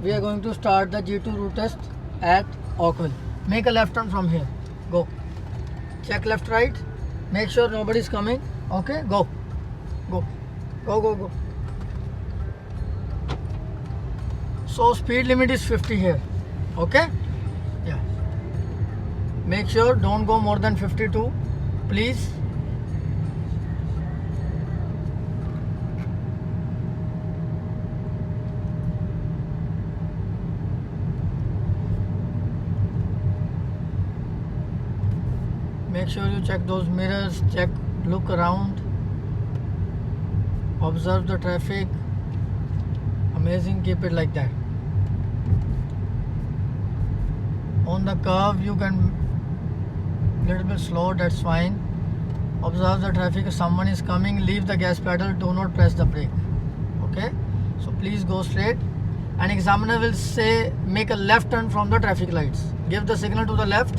we are going to start the G2 route test at Oakville. Make a left turn from here. Go. Check left, right. Make sure nobody is coming. Okay, go. Go. Go, go, go. So speed limit is 50 here. Okay? Yeah. Make sure don't go more than 52. Please. Make sure you check those mirrors, look around, observe the traffic. Amazing, keep it like that. On the curve you can little bit slow, that's fine. Observe the traffic. If someone is coming, leave the gas pedal, do not press the brake. Okay, so please go straight. An examiner will say make a left turn from the traffic lights. Give the signal to the left,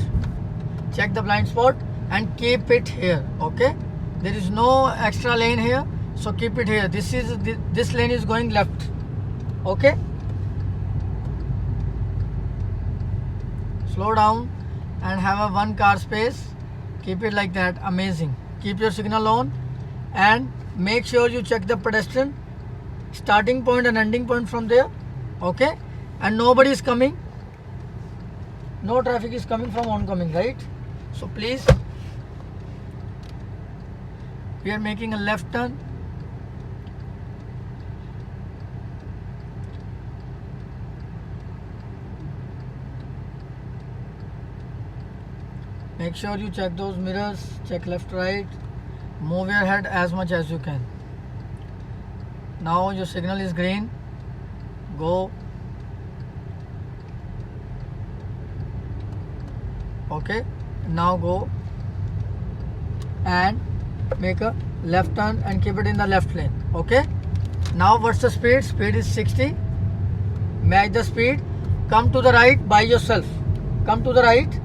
check the blind spot and keep it here. Okay, there is no extra lane here, so keep it here. This lane is going left. Okay, slow down and have a one car space. Keep it like that. Amazing. Keep your signal on and make sure you check the pedestrian starting point and ending point from there. Okay, and nobody is coming, no traffic is coming from oncoming, right? So please, we are making a left turn. Make sure you check those mirrors, check left, right, move your head as much as you can. Now your signal is green, go. Okay, now go and make a left turn and keep it in the left lane. Okay, now what's the speed? Speed is 60. Match the speed. Come to the right by yourself. Come to the right.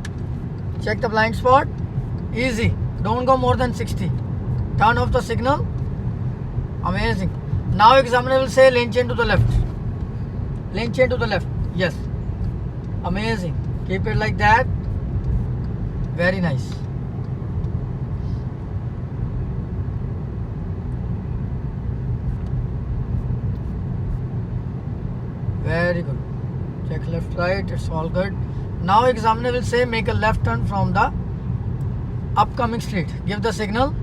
Check the blind spot. Easy. Don't go more than 60. Turn off the signal. Amazing. Now examiner will say lane change to the left. Lane change to the left. Yes. Amazing. Keep it like that. Very nice. Very good. Check left, right. It's all good. Now examiner will say make a left turn from the upcoming street. Give the signal.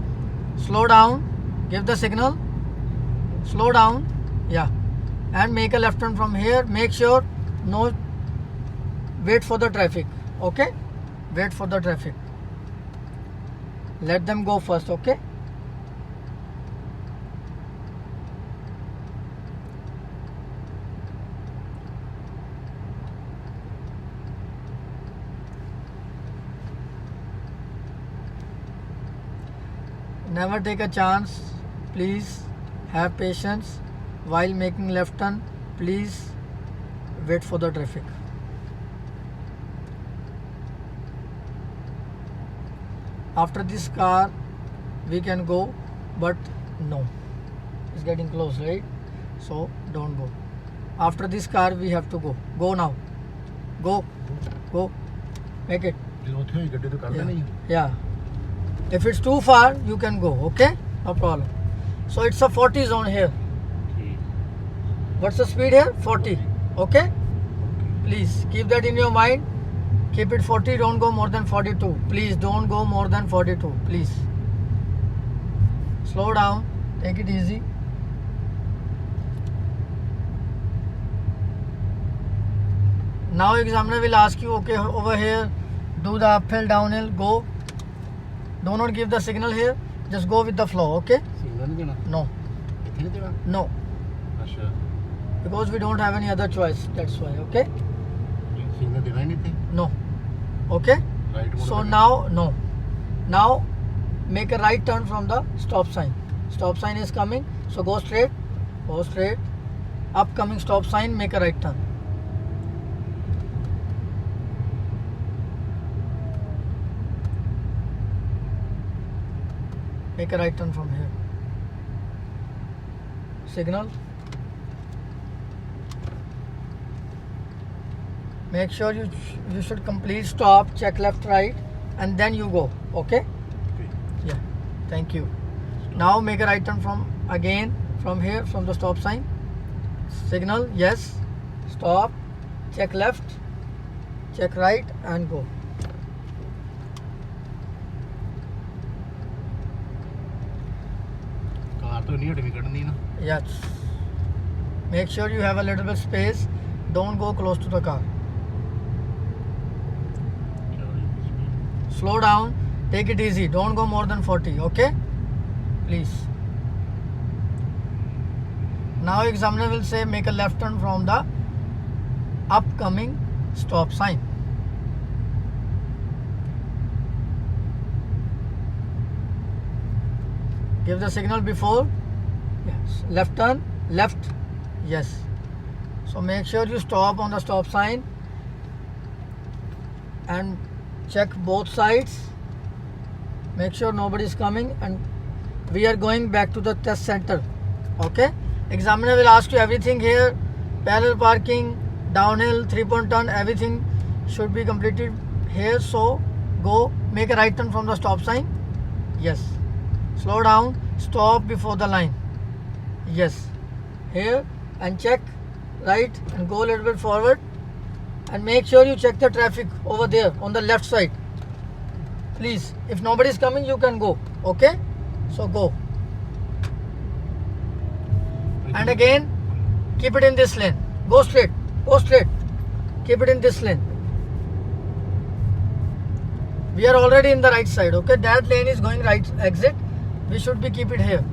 Slow down. Give the signal. Slow down. Yeah. And make a left turn from here. Make sure no. Wait for the traffic. Okay. Wait for the traffic. Let them go first. Okay. Never take a chance. Please have patience while making left turn. Please wait for the traffic. After this car we can go, but no, it's getting close, right? So don't go. After this car we have to go. Go now. Go. Go. Make it. Yeah. If it's too far, you can go. Okay? No problem. So it's a 40 zone here. What's the speed here? 40. Okay? Please keep that in your mind. Keep it 40. Don't go more than 42. Please don't go more than 42. Please. Slow down. Take it easy. Now examiner will ask you, okay, over here, do the uphill, downhill, go. Do not give the signal here. Just go with the flow, okay? No. No. Because we don't have any other choice. That's why, okay? No. Okay? So now, no. Now, make a right turn from the stop sign. Stop sign is coming. So go straight. Go straight. Upcoming stop sign, make a right turn. Make a right turn from here. Signal. Make sure you should complete stop, check left, right, and then you go. Okay? Okay. Yeah. Thank you. Now make a right turn from here from the stop sign. Signal yes. Stop. Check left. Check right and go. ਕਾਰ ਤੋਂ ਨਹੀਂ ਹਟਵੀਂ ਕੱਢਣੀ ਨਾ Yes. Make sure you have a little bit space. Don't go close to the car. Slow down. Take it easy. Don't go more than 40. Okay? Please. Now examiner will say make a left turn from the upcoming stop sign. Give the signal before. Yes. Left turn. Left. Yes. So make sure you stop on the stop sign and check both sides. Make sure nobody is coming, and we are going back to the test center. Okay? Examiner will ask you everything here. Parallel parking, downhill, 3-point turn, everything should be completed here. So go make a right turn from the stop sign. Yes. Slow down. Stop before the line. Yes. Here and check right and go a little bit forward, and make sure you check the traffic over there on the left side. Please, if nobody is coming, you can go. Okay? So go. And again, keep it in this lane. Go straight. Go straight. Keep it in this lane. We are already in the right side. Okay? That lane is going right exit. We should be keep it here.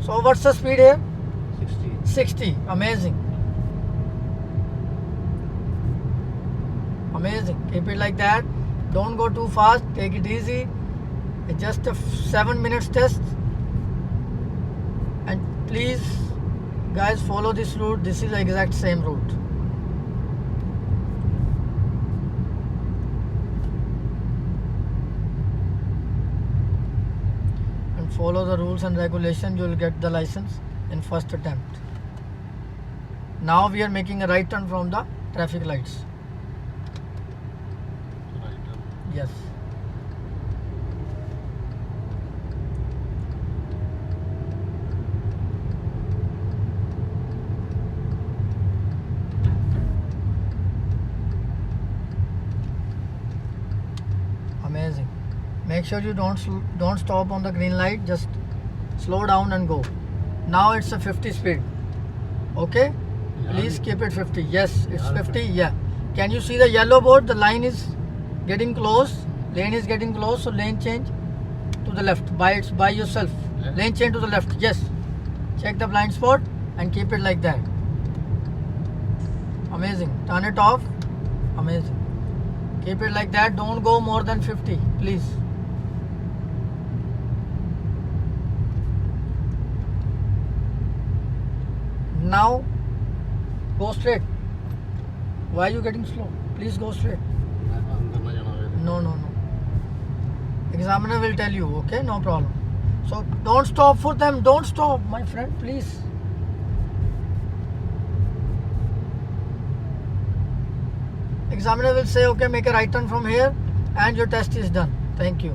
So what's the speed here? 60 60. Amazing. Amazing. Keep it like that. Don't go too fast. Take it easy. It's just a 7 minutes test. And please, guys, follow this route. This is the exact same route. And follow the rules and regulations. You will get the license in first attempt. Now we are making a right turn from the traffic lights. Yes. Amazing. Make sure you don't stop on the green light. Just slow down and go. Now it's a 50 speed. Okay? Please keep it 50. Yes, it's 50. Yeah. Can you see the yellow board? The line is getting close. Lane is getting close. So lane change to the left by yourself. Left. Lane change to the left. Yes. Check the blind spot and keep it like that. Amazing. Turn it off. Amazing. Keep it like that. Don't go more than 50, please. Now go straight. Why are you getting slow? Please go straight. ਅੰਦਰ ਨਾ ਜਾਣਾ ਹੋਵੇ No. Examiner will tell you, okay? No problem. So don't stop for them. Don't stop, my friend, please. Examiner will say, okay, make a right turn from here and your test is done. Thank you.